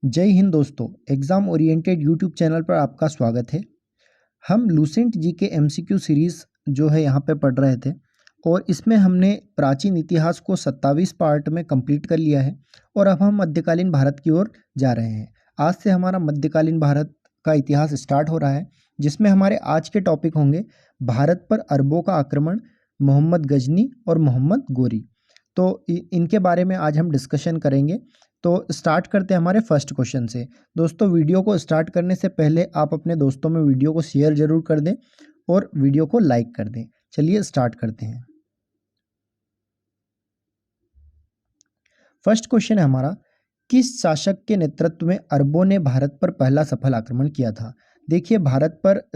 जय हिंद दोस्तों, exam oriented YouTube channel पर आपका स्वागत है। हम लूसेंट जी के एमसीक्यू सीरीज़ जो है यहाँ पे पढ़ रहे थे और इसमें हमने प्राचीन इतिहास को 27 पार्ट में कंप्लीट कर लिया है और अब हम मध्यकालीन भारत की ओर जा रहे हैं। आज से हमारा मध्यकालीन भारत का इतिहास स्टार्ट हो रहा है, जिसमें हमारे आज के टॉपिक होंगे भारत पर अरबों का आक्रमण, मोहम्मद गजनी और मोहम्मद गोरी। तो इनके बारे में आज हम डिस्कशन करेंगे। तो स्टार्ट करते हैं हमारे फर्स्ट क्वेश्चन से। दोस्तों, वीडियो को स्टार्ट करने से पहले आप अपने दोस्तों में वीडियो को शेयर जरूर कर दें और वीडियो को लाइक कर दें। चलिए स्टार्ट करते हैं। फर्स्ट क्वेश्चन है हमारा, किस शासक के नेतृत्व में अरबों ने भारत पर पहला सफल आक्रमण किया था? देखिए, भारत पर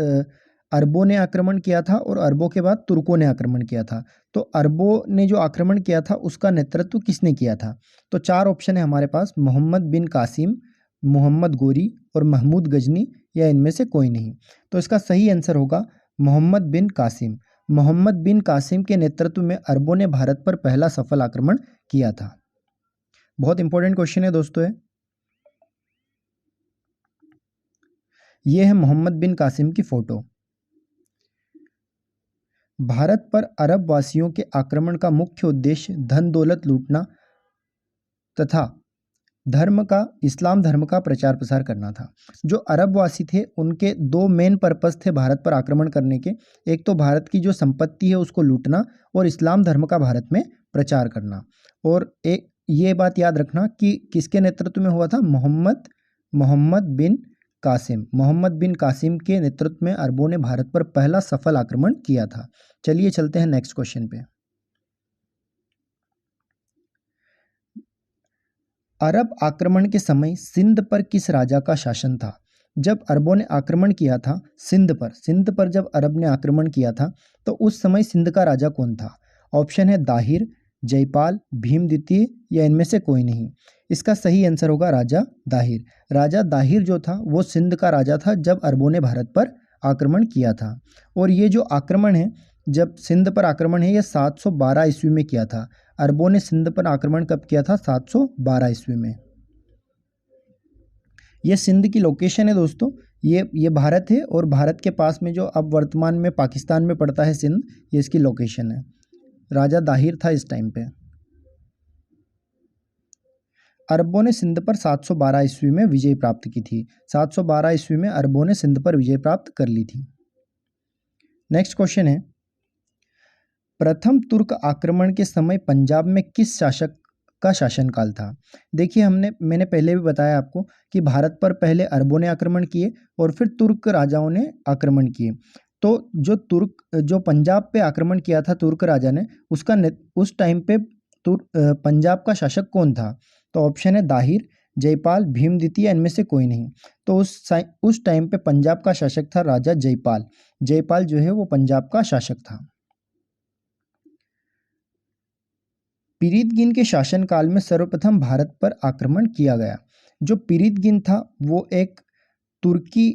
अरबों ने आक्रमण किया था और अरबों के बाद तुर्कों ने आक्रमण किया था। तो अरबों ने जो आक्रमण किया था उसका नेतृत्व किसने किया था? तो चार ऑप्शन है हमारे पास, मोहम्मद बिन कासिम, मोहम्मद गोरी और महमूद गजनी, या इनमें से कोई नहीं। तो इसका सही आंसर होगा मोहम्मद बिन कासिम। मोहम्मद बिन कासिम के नेतृत्व में अरबों ने भारत पर पहला सफल आक्रमण किया था। बहुत इंपॉर्टेंट क्वेश्चन है दोस्तों है। ये है मोहम्मद बिन कासिम की फोटो। भारत पर अरब वासियों के आक्रमण का मुख्य उद्देश्य धन दौलत लूटना तथा इस्लाम धर्म का प्रचार प्रसार करना था। जो अरब वासी थे उनके दो मेन पर्पस थे भारत पर आक्रमण करने के। एक तो भारत की जो संपत्ति है उसको लूटना और इस्लाम धर्म का भारत में प्रचार करना। और एक ये बात याद रखना कि किसके नेतृत्व में हुआ था? मोहम्मद बिन कासिम। मोहम्मद बिन कासिम के नेतृत्व में अरबों ने भारत पर पहला सफल आक्रमण किया था। चलिए चलते हैं नेक्स्ट क्वेश्चन पे। अरब आक्रमण के समय सिंध पर किस राजा का शासन था? जब अरबों ने आक्रमण किया था सिंध पर जब अरब ने आक्रमण किया था तो उस समय सिंध का राजा कौन था? ऑप्शन है दाहिर, जयपाल, भीम द्वितीय, या इनमें से कोई नहीं। इसका सही आंसर होगा राजा दाहिर। राजा दाहिर जो था वो सिंध का राजा था जब अरबों ने भारत पर आक्रमण किया था। और ये जो आक्रमण है, जब सिंध पर आक्रमण है, ये 712 ईस्वी में किया था। अरबों ने सिंध पर आक्रमण कब किया था? 712 ईस्वी में। ये सिंध की लोकेशन है दोस्तों। ये भारत है और भारत के पास में जो अब वर्तमान में पाकिस्तान में पड़ता है सिंध, ये इसकी लोकेशन है। राजा दाहिर था इस टाइम पे। अरबों ने सिंध पर 712 ईस्वी में विजय प्राप्त की थी। 712 ईस्वी में अरबों ने सिंध पर विजय प्राप्त कर ली थी। नेक्स्ट क्वेश्चन है, प्रथम तुर्क आक्रमण के समय पंजाब में किस शासक का शासनकाल था? देखिए, मैंने पहले भी बताया आपको कि भारत पर पहले अरबों ने आक्रमण किए और फिर तुर्क राजाओं ने आक्रमण किए। तो जो पंजाब पे आक्रमण किया था तुर्क राजा ने, उस टाइम पे पंजाब का शासक कौन था? तो ऑप्शन है दाहिर, जयपाल, भीम द्वितीय, इनमें से कोई नहीं। तो उस टाइम पे पंजाब का शासक था राजा जयपाल। जयपाल जो है वो पंजाब का शासक था। पीरितगिन के शासनकाल में सर्वप्रथम भारत पर आक्रमण किया गया। जो पीरितगिन था वो एक तुर्की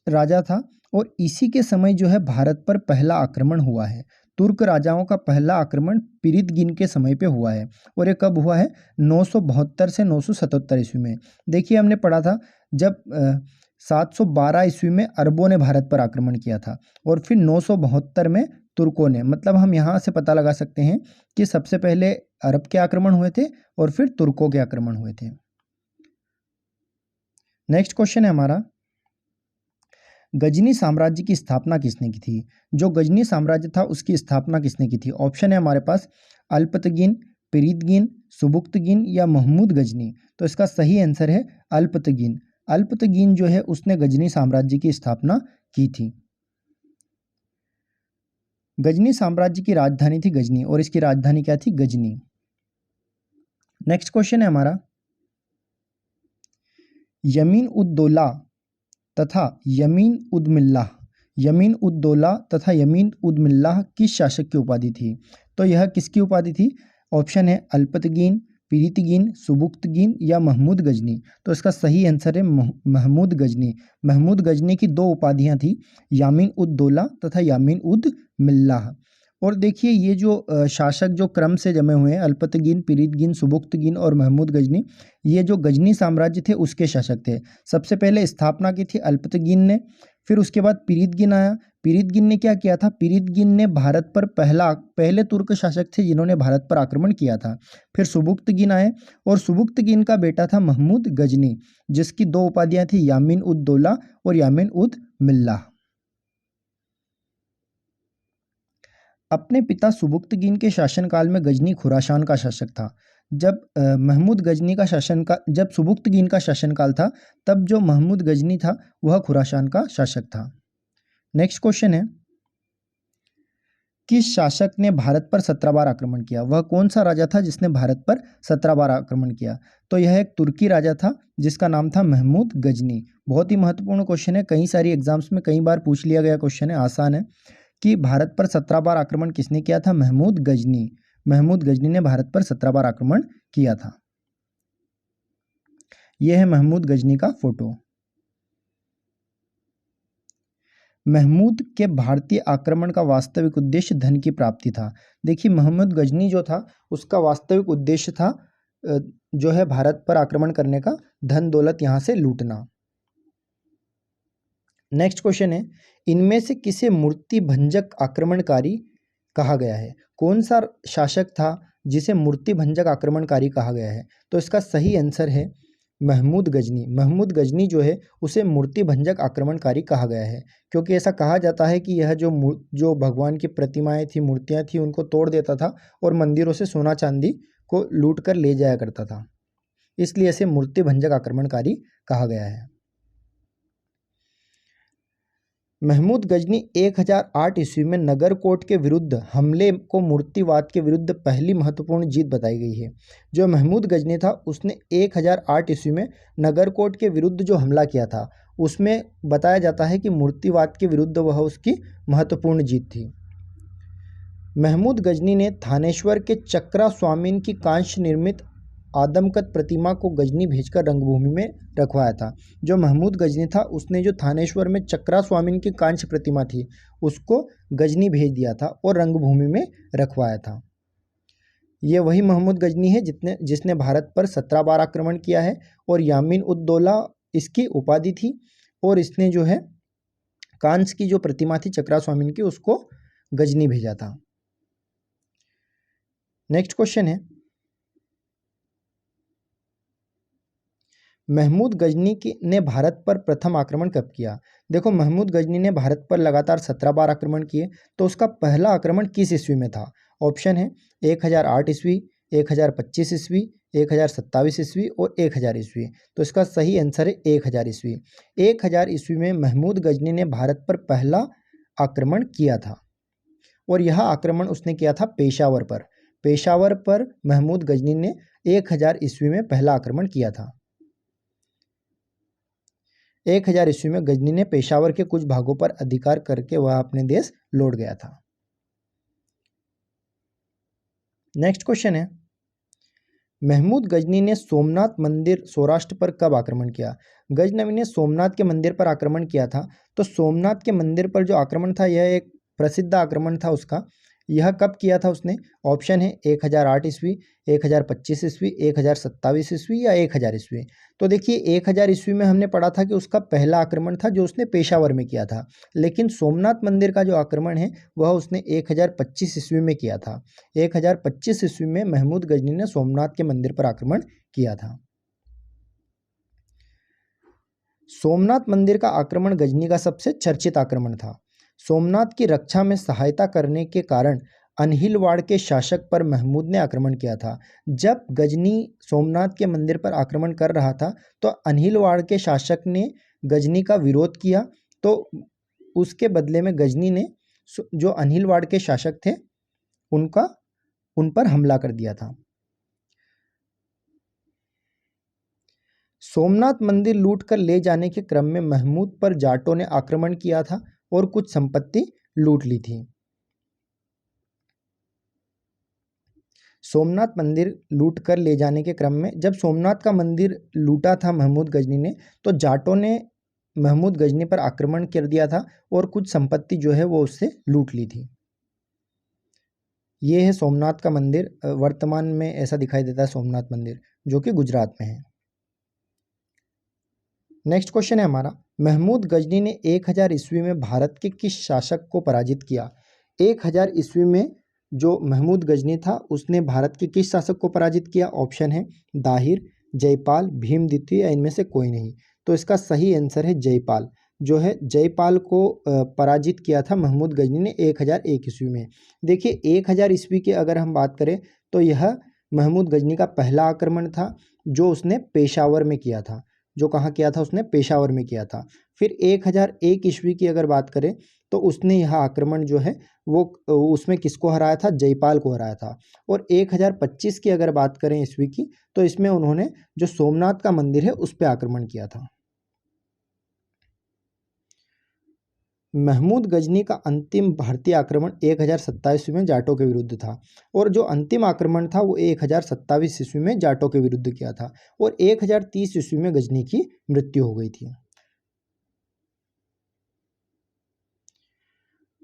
राजा था और इसी के समय जो है भारत पर पहला आक्रमण हुआ है। तुर्क राजाओं का पहला आक्रमण पीरितगिन के समय पे हुआ है और ये कब हुआ है? 972 से 977 ईस्वी में। देखिए, हमने पढ़ा था जब 712 ईस्वी में अरबों ने भारत पर आक्रमण किया था और फिर 972 में तुर्कों ने। मतलब हम यहाँ से पता लगा सकते हैं कि सबसे पहले अरब के आक्रमण हुए थे और फिर तुर्कों के आक्रमण हुए थे। नेक्स्ट क्वेश्चन है हमारा, गजनी साम्राज्य की स्थापना किसने की थी? जो गजनी साम्राज्य था उसकी स्थापना किसने की थी? ऑप्शन है हमारे पास अल्पतगिन, पीरितगिन, सुबुक्तगिन, या महमूद गजनी। तो इसका सही आंसर है अल्पतगिन। अल्पतगिन जो है उसने गजनी साम्राज्य की स्थापना की थी। गजनी साम्राज्य की राजधानी थी गजनी और इसकी राजधानी क्या थी? गजनी। नेक्स्ट क्वेश्चन है हमारा, यमीन उद दौला तथा यमीन उद मिल्लाह किस शासक की उपाधि थी? तो यह किसकी उपाधि थी? ऑप्शन है अल्पतगिन, पीरितगिन, सुबुक्तगिन, या महमूद गजनी। तो इसका सही आंसर है महमूद गजनी। महमूद गजनी की दो उपाधियां थी, यामीन उद दौला तथा यामीन उद मिल्लाह। और देखिए ये जो शासक जो क्रम से जमे हुए हैं, अल्पतगीन, पीरितगीन, सुबुक्तगीन और महमूद गजनी, ये जो गजनी साम्राज्य थे उसके शासक थे। सबसे पहले स्थापना की थी अल्पतगीन ने, फिर उसके बाद पीरितगीन आया। पीरितगीन ने क्या किया था? पीरितगीन ने भारत पर पहले तुर्क शासक थे जिन्होंने भारत पर आक्रमण किया था। फिर सुबुक्तगीन आए और सुबुक्तगीन का बेटा था महमूद गजनी, जिसकी दो उपाधियां थी, यामीन उद दौला और यामीन उद मिल्लाह। अपने पिता सुबुक्तगीन के शासनकाल में गजनी खुरासान का शासक था। जब सुबुक्तगीन का शासनकाल था, तब जो महमूद गजनी था वह खुरासान का शासक था। नेक्स्ट क्वेश्चन है, किस शासक ने भारत पर 17 बार आक्रमण किया? वह कौन सा राजा था जिसने भारत पर 17 बार आक्रमण किया? तो यह एक तुर्की राजा था जिसका नाम था महमूद गजनी। बहुत ही महत्वपूर्ण क्वेश्चन है, कई सारी एग्जाम्स में कई बार पूछ लिया गया क्वेश्चन है, आसान है कि भारत पर 17 बार आक्रमण किसने किया था? महमूद गजनी। महमूद गजनी ने भारत पर 17 बार आक्रमण किया था। यह है महमूद गजनी का फोटो। महमूद के भारतीय आक्रमण का वास्तविक उद्देश्य धन की प्राप्ति था। देखिए महमूद गजनी जो था उसका वास्तविक उद्देश्य था जो है भारत पर आक्रमण करने का, धन दौलत यहाँ से लूटना। नेक्स्ट क्वेश्चन है, इनमें से किसे मूर्ति भंजक आक्रमणकारी कहा गया है? कौन सा शासक था जिसे मूर्ति भंजक आक्रमणकारी कहा गया है? तो इसका सही आंसर है महमूद गजनी। महमूद गजनी जो है उसे मूर्ति भंजक आक्रमणकारी कहा गया है, क्योंकि ऐसा कहा जाता है कि यह जो भगवान की प्रतिमाएं थी, मूर्तियां थी, उनको तोड़ देता था और मंदिरों से सोना चांदी को लूट कर ले जाया करता था, इसलिए इसे मूर्ति भंजक आक्रमणकारी कहा गया है। महमूद गजनी 1008 ईस्वी में नगरकोट के विरुद्ध हमले को मूर्तिवाद के विरुद्ध पहली महत्वपूर्ण जीत बताई गई है। जो महमूद गजनी था उसने 1008 ईस्वी में नगरकोट के विरुद्ध जो हमला किया था उसमें बताया जाता है कि मूर्तिवाद के विरुद्ध वह उसकी महत्वपूर्ण जीत थी। महमूद गजनी ने थानेश्वर के चक्रा स्वामीन की कांस्य निर्मित आदमकद प्रतिमा को गजनी भेजकर रंगभूमि में रखवाया था। जो महमूद गजनी था उसने जो थानेश्वर में चक्रा स्वामीन की कांस्य प्रतिमा थी उसको गजनी भेज दिया था और रंगभूमि में रखवाया था। ये वही महमूद गजनी है जिसने भारत पर 17 बार आक्रमण किया है और यामीन उद दौला इसकी उपाधि थी, और इसने जो है कांस्य की जो प्रतिमा थी चक्रा स्वामीन की उसको गजनी भेजा था। नेक्स्ट क्वेश्चन है, महमूद गजनी ने भारत पर प्रथम आक्रमण कब किया? देखो महमूद गजनी ने भारत पर लगातार 17 बार आक्रमण किए, तो उसका पहला आक्रमण किस ईस्वी में था? ऑप्शन है 1008 ईस्वी, 1025 ईस्वी, 1027 ईस्वी और 1000 ईस्वी। तो इसका सही आंसर है 1000 ईस्वी। 1000 ईस्वी में महमूद गजनी ने भारत पर पहला आक्रमण किया था, और यह आक्रमण उसने किया था पेशावर पर। पेशावर पर महमूद गजनी ने 1000 ईस्वी में पहला आक्रमण किया था। 1000 ईस्वी में गजनी ने पेशावर के कुछ भागों पर अधिकार करके वह अपने देश लौट गया था। नेक्स्ट क्वेश्चन है, महमूद गजनी ने सोमनाथ मंदिर सौराष्ट्र पर कब आक्रमण किया? गजनवी ने सोमनाथ के मंदिर पर आक्रमण किया था। तो सोमनाथ के मंदिर पर जो आक्रमण था यह एक प्रसिद्ध आक्रमण था उसका। यह कब किया था उसने? ऑप्शन है 1008 ईस्वी, 1025 ईस्वी, 1027 ईस्वी या 1000 ईस्वी। तो देखिए 1000 ईस्वी में हमने पढ़ा था कि उसका पहला आक्रमण था जो उसने पेशावर में किया था, लेकिन सोमनाथ मंदिर का जो आक्रमण है वह उसने 1025 ईस्वी में किया था। 1025 ईस्वी में महमूद गजनी ने सोमनाथ के मंदिर पर आक्रमण किया था। सोमनाथ मंदिर का आक्रमण गजनी का सबसे चर्चित आक्रमण था। सोमनाथ की रक्षा में सहायता करने के कारण अनहिलवाड़ के शासक पर महमूद ने आक्रमण किया था। जब गजनी सोमनाथ के मंदिर पर आक्रमण कर रहा था तो अनहिलवाड़ के शासक ने गजनी का विरोध किया, तो उसके बदले में गजनी ने जो अनहिलवाड़ के शासक थे उन पर हमला कर दिया था। सोमनाथ मंदिर लूटकर ले जाने के क्रम में महमूद पर जाटों ने आक्रमण किया था और कुछ संपत्ति लूट ली थी। सोमनाथ मंदिर लूट कर ले जाने के क्रम में जब सोमनाथ का मंदिर लूटा था महमूद गजनी ने, तो जाटों ने महमूद गजनी पर आक्रमण कर दिया था और कुछ संपत्ति जो है वो उससे लूट ली थी। ये है सोमनाथ का मंदिर, वर्तमान में ऐसा दिखाई देता है सोमनाथ मंदिर, जो कि गुजरात में है। नेक्स्ट क्वेश्चन है हमारा, महमूद गजनी ने 1000 ईस्वी में भारत के किस शासक को पराजित किया? 1000 ईस्वी में जो महमूद गजनी था उसने भारत के किस शासक को पराजित किया? ऑप्शन है दाहिर, जयपाल, भीम द्वितीय या इनमें से कोई नहीं। तो इसका सही आंसर है जयपाल। जो है जयपाल को पराजित किया था महमूद गजनी ने 1001 ईस्वी में। देखिए 1000 ईस्वी की अगर हम बात करें तो यह महमूद गजनी का पहला आक्रमण था जो उसने पेशावर में किया था। जो कहाँ किया था? उसने पेशावर में किया था। फिर 1001 ईस्वी की अगर बात करें तो उसने यह आक्रमण जो है वो उसमें किसको हराया था? जयपाल को हराया था। और 1025 की अगर बात करें ईस्वी की तो इसमें उन्होंने जो सोमनाथ का मंदिर है उस पर आक्रमण किया था। महमूद गजनी का अंतिम भारतीय आक्रमण 1027 ईस्वी में जाटों के विरुद्ध था, और जो अंतिम आक्रमण था वो 1027 ईस्वी में जाटों के विरुद्ध किया था, और 1030 ईस्वी में गजनी की मृत्यु हो गई थी।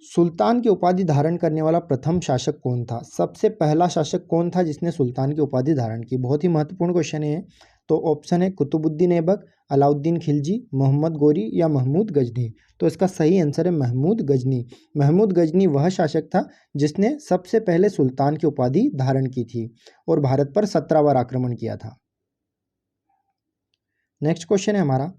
सुल्तान की उपाधि धारण करने वाला प्रथम शासक कौन था? सबसे पहला शासक कौन था जिसने सुल्तान की उपाधि धारण की? बहुत ही महत्वपूर्ण क्वेश्चन है। तो ऑप्शन है कुतुबुद्दीन ऐबक, अलाउद्दीन खिलजी, मोहम्मद गोरी या महमूद गजनी। तो इसका सही आंसर है महमूद गजनी। महमूद गजनी वह शासक था जिसने सबसे पहले सुल्तान की उपाधि धारण की थी और भारत पर 17 बार आक्रमण किया था। नेक्स्ट क्वेश्चन है हमारा,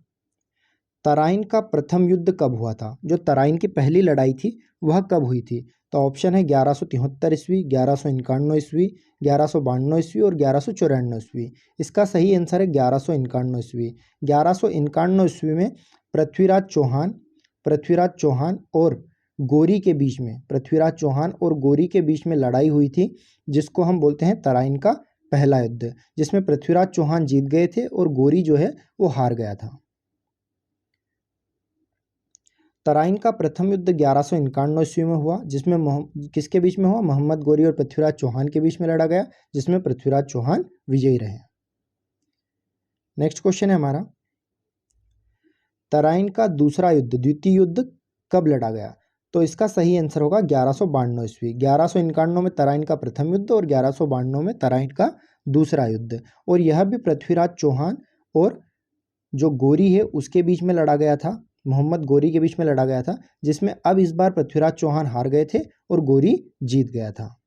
तराइन का प्रथम युद्ध कब हुआ था? जो तराइन की पहली लड़ाई थी वह कब हुई थी? तो ऑप्शन है 1173 ईस्वी, 1191 ईस्वी, 1192 ईस्वी और 1194 ईस्वी। इसका सही आंसर है 1191 ईस्वी। 1191 ईस्वी में पृथ्वीराज चौहान और गोरी के बीच में लड़ाई हुई थी, जिसको हम बोलते हैं तराइन का पहला युद्ध, जिसमें पृथ्वीराज चौहान जीत गए थे और गोरी जो है वो हार गया था। तराइन का प्रथम युद्ध 1191 ईस्वी में हुआ, जिसमें किसके बीच में हुआ? मोहम्मद गोरी और पृथ्वीराज चौहान के बीच में लड़ा गया, जिसमें पृथ्वीराज चौहान विजयी रहे। नेक्स्ट क्वेश्चन है हमारा, तराइन का दूसरा युद्ध, द्वितीय युद्ध कब लड़ा गया? तो इसका सही आंसर होगा 1192 ईस्वी। 1191 में तराइन का प्रथम युद्ध और 1192 में तराइन का दूसरा युद्ध, और यह भी पृथ्वीराज चौहान और जो गोरी है उसके बीच में लड़ा गया था, मोहम्मद गोरी के बीच में लड़ा गया था, जिसमें अब इस बार पृथ्वीराज चौहान हार गए थे और गोरी जीत गया था।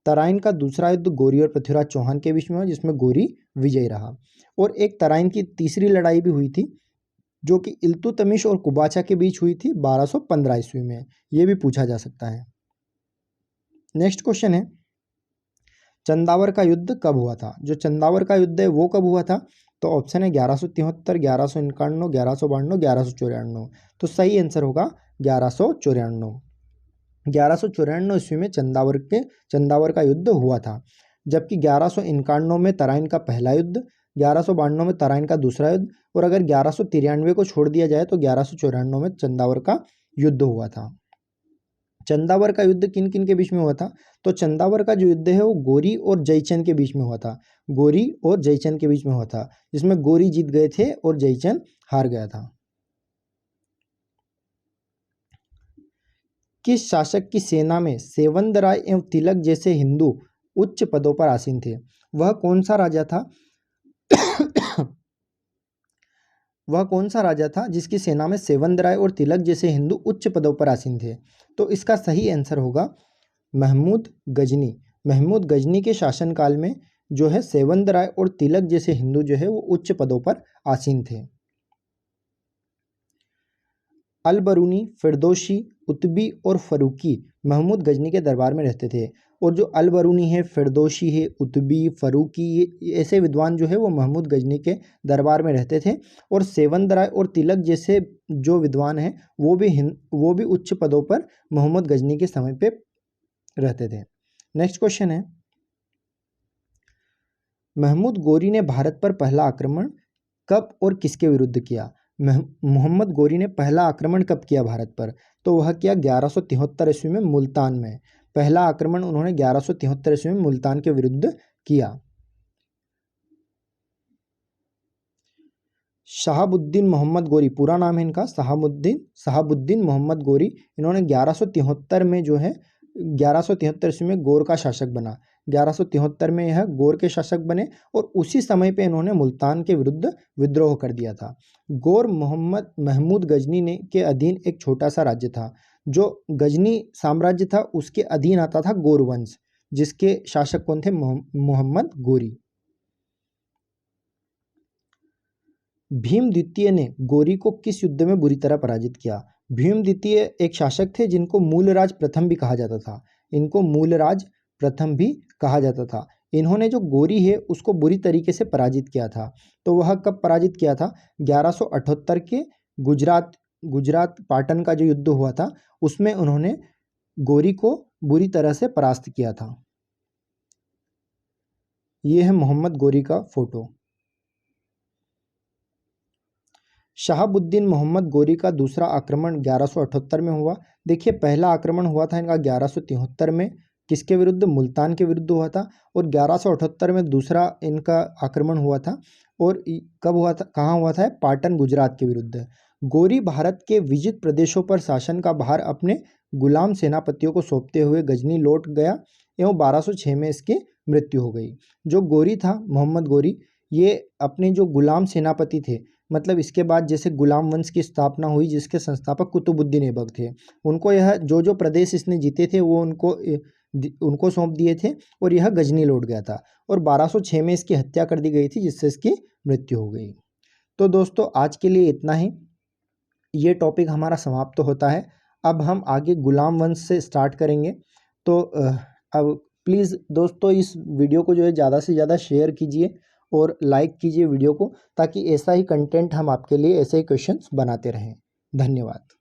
तराइन का दूसरा युद्ध गोरी और पृथ्वीराज चौहान के बीच में हुआ, जिसमें गोरी विजयी रहा। और एक तराइन की तीसरी लड़ाई भी हुई थी जो कि इल्तुतमिश और कुबाचा के बीच हुई थी 1215 ईस्वी में। यह भी पूछा जा सकता है। नेक्स्ट क्वेश्चन है, चंदावर का युद्ध कब हुआ था? जो चंदावर का युद्ध है वो कब हुआ था? तो ऑप्शन है 1173, 1191, 1192, 1194। तो सही आंसर होगा 1194। 1194 ईस्वी में चंदावर का युद्ध हुआ था, जबकि 1191 में तराइन का पहला युद्ध, 1192 में तराइन का दूसरा युद्ध, और अगर 1193 को छोड़ दिया जाए तो 1194 में चंदावर का युद्ध हुआ था। चंदावर का युद्ध किन किन के बीच में हुआ था? तो चंदावर का जो युद्ध है वो गोरी और जयचंद के बीच में हुआ था। गोरी और जयचंद के बीच में हुआ था, जिसमें गोरी जीत गए थे और जयचंद हार गया था। किस शासक की सेना में सेवंद राय एवं तिलक जैसे हिंदू उच्च पदों पर आसीन थे? वह कौन सा राजा था? वह कौन सा राजा था जिसकी सेना में सेवंद राय और तिलक जैसे हिंदू उच्च पदों पर आसीन थे? तो इसका सही आंसर होगा महमूद गजनी। महमूद गजनी के शासनकाल में जो है सेवंद राय और तिलक जैसे हिंदू जो है वो उच्च पदों पर आसीन थे। अलबरूनी, फिरदौसी, उतबी और फरूकी महमूद गजनी के दरबार में रहते थे, और जो अलबरूनी है, फिरदौसी है, उतबी, फरूकी, ऐसे विद्वान जो है वो महमूद गजनी के दरबार में रहते थे, और सेवंद राय और तिलक जैसे जो विद्वान हैं वो भी उच्च पदों पर महमूद गजनी के समय पे रहते थे। नेक्स्ट क्वेश्चन है, महमूद गोरी ने भारत पर पहला आक्रमण कब और किसके विरुद्ध किया? मोहम्मद गोरी ने पहला आक्रमण कब किया भारत पर? तो वह किया 1173 ईस्वी में मुल्तान में। पहला आक्रमण उन्होंने 1173 ईस्वी में मुल्तान के विरुद्ध किया। शहाबुद्दीन मोहम्मद गोरी, पूरा नाम है इनका शहाबुद्दीन मोहम्मद गोरी। इन्होंने 1173 में जो है 1173 ईस्वी में गौर का शासक बना। 1173 में यह गौर के शासक बने और उसी समय पे इन्होंने मुल्तान के विरुद्ध विद्रोह कर दिया था। गौर मोहम्मद महमूद गजनी ने के अधीन एक छोटा सा राज्य था। जो गजनी साम्राज्य था उसके अधीन आता था गौर वंश, जिसके शासक कौन थे? मोहम्मद गोरी। भीम द्वितीय ने गोरी को किस युद्ध में बुरी तरह पराजित किया? भीम द्वितीय एक शासक थे जिनको मूलराज प्रथम भी कहा जाता था। इनको मूलराज प्रथम भी कहा जाता था। इन्होंने जो गोरी है उसको बुरी तरीके से पराजित किया था। तो वह कब पराजित किया था? 1178 के गुजरात पाटन का जो युद्ध हुआ था उसमें उन्होंने गोरी को बुरी तरह से परास्त किया था। ये है मोहम्मद गोरी का फोटो। शहाबुद्दीन मोहम्मद गोरी का दूसरा आक्रमण 1178 में हुआ। देखिए, पहला आक्रमण हुआ था इनका 1173 में, किसके विरुद्ध? मुल्तान के विरुद्ध हुआ था। और 1178 में दूसरा इनका आक्रमण हुआ था। और कब हुआ था, कहाँ हुआ था? पाटन, गुजरात के विरुद्ध। गोरी भारत के विजित प्रदेशों पर शासन का भार अपने गुलाम सेनापतियों को सौंपते हुए गजनी लौट गया एवं 1206 में इसकी मृत्यु हो गई। जो गोरी था, मोहम्मद गोरी, ये अपने जो गुलाम सेनापति थे, मतलब इसके बाद जैसे गुलाम वंश की स्थापना हुई जिसके संस्थापक कुतुबुद्दीन ऐबक थे, उनको यह जो प्रदेश इसने जीते थे वो उनको सौंप दिए थे और यह गजनी लौट गया था। और 1206 में इसकी हत्या कर दी गई थी जिससे इसकी मृत्यु हो गई। तो दोस्तों, आज के लिए इतना ही। ये टॉपिक हमारा समाप्त होता है। अब हम आगे गुलाम वंश से स्टार्ट करेंगे। तो अब प्लीज़ दोस्तों इस वीडियो को जो है ज़्यादा से ज़्यादा शेयर कीजिए और लाइक कीजिए वीडियो को, ताकि ऐसा ही कंटेंट हम आपके लिए, ऐसे ही क्वेश्चंस बनाते रहें। धन्यवाद।